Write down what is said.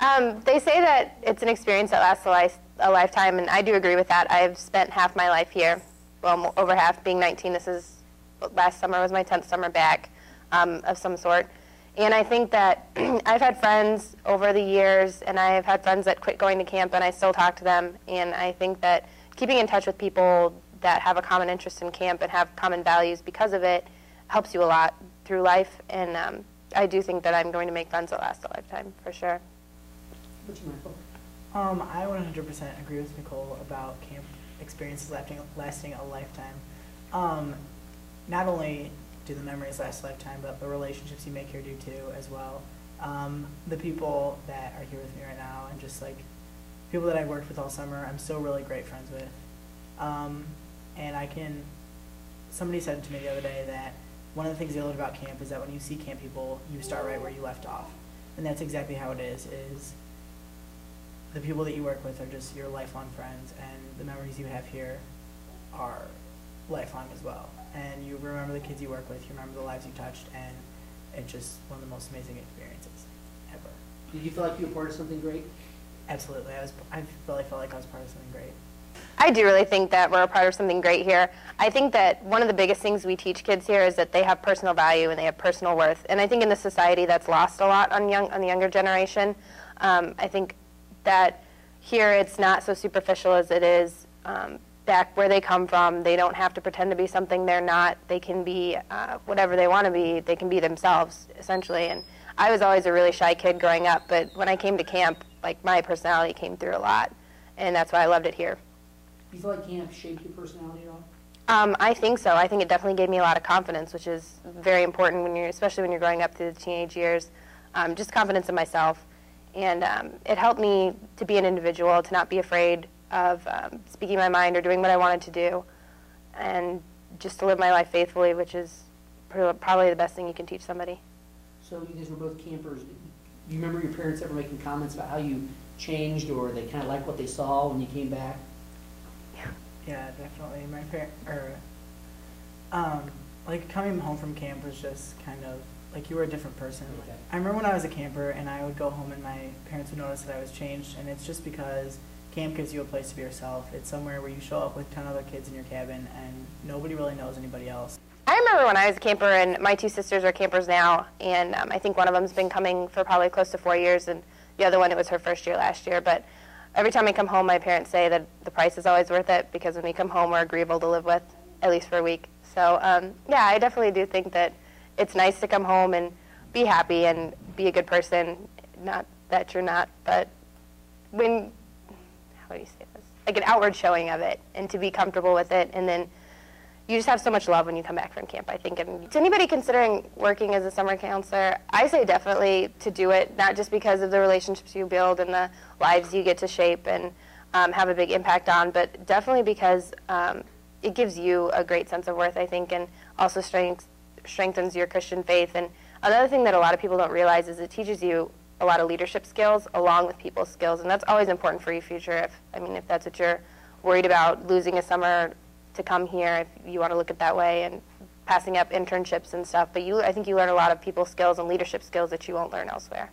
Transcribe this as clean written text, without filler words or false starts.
They say that it's an experience that lasts a lifetime, and I do agree with that. I've spent half my life here, well, over half, being 19. Last summer was my 10th summer back of some sort. And I think that I've had friends over the years, and I've had friends that quit going to camp, and I still talk to them. And I think that keeping in touch with people that have a common interest in camp and have common values because of it helps you a lot through life. And I do think that I'm going to make friends that last a lifetime, for sure. What's your Michael? I 100% agree with Nichole about camp experiences lasting a lifetime. Not only do the memories last a lifetime, but the relationships you make here do too as well. The people that are here with me right now, and just like people that I've worked with all summer, I'm still really great friends with. And somebody said to me the other day that one of the things they love about camp is that when you see camp people, you start right where you left off. And that's exactly how it is the people that you work with are just your lifelong friends, and the memories you have here are lifelong as well. And you remember the kids you work with, you remember the lives you touched, and it's just one of the most amazing experiences ever. Did you feel like you were part of something great? Absolutely. I really felt like I was part of something great. I do really think that we're a part of something great here. I think that one of the biggest things we teach kids here is that they have personal value and they have personal worth. And I think in the society that's lost a lot on the younger generation. I think that here it's not so superficial as it is back where they come from. They don't have to pretend to be something they're not. They can be whatever they want to be. They can be themselves, essentially. And I was always a really shy kid growing up, but when I came to camp, like, my personality came through a lot, and that's why I loved it here. Do you feel like camp shaped your personality at all? I think so. I think it definitely gave me a lot of confidence, which is very important especially when you're growing up through the teenage years. Just confidence in myself. And it helped me to be an individual, to not be afraid of speaking my mind or doing what I wanted to do, and just to live my life faithfully, which is probably the best thing you can teach somebody. So you guys were both campers. Do you remember your parents ever making comments about how you changed, or they kind of liked what they saw when you came back? Yeah, definitely. My like coming home from camp was just kind of like you were a different person. Okay. I remember when I was a camper and I would go home and my parents would notice that I was changed, and it's just because camp gives you a place to be yourself. It's somewhere where you show up with 10 other kids in your cabin and nobody really knows anybody else. I remember when I was a camper, and my two sisters are campers now, and I think one of them's been coming for probably close to 4 years, and the other one, it was her first year last year. But every time I come home, my parents say that the price is always worth it, because when we come home, we're agreeable to live with, at least for a week. So, yeah, I definitely do think that it's nice to come home and be happy and be a good person. Not that you're not, but when, how do you say this? Like an outward showing of it, and to be comfortable with it, and then you just have so much love when you come back from camp, I think. And to anybody considering working as a summer counselor, I say definitely to do it, not just because of the relationships you build and the lives you get to shape and have a big impact on, but definitely because it gives you a great sense of worth, I think, and also strengthens your Christian faith. And another thing that a lot of people don't realize is it teaches you a lot of leadership skills along with people skills, and that's always important for your future. If that's what you're worried about, losing a summer to come here, if you want to look at it that way, and passing up internships and stuff. But I think you learn a lot of people skills and leadership skills that you won't learn elsewhere.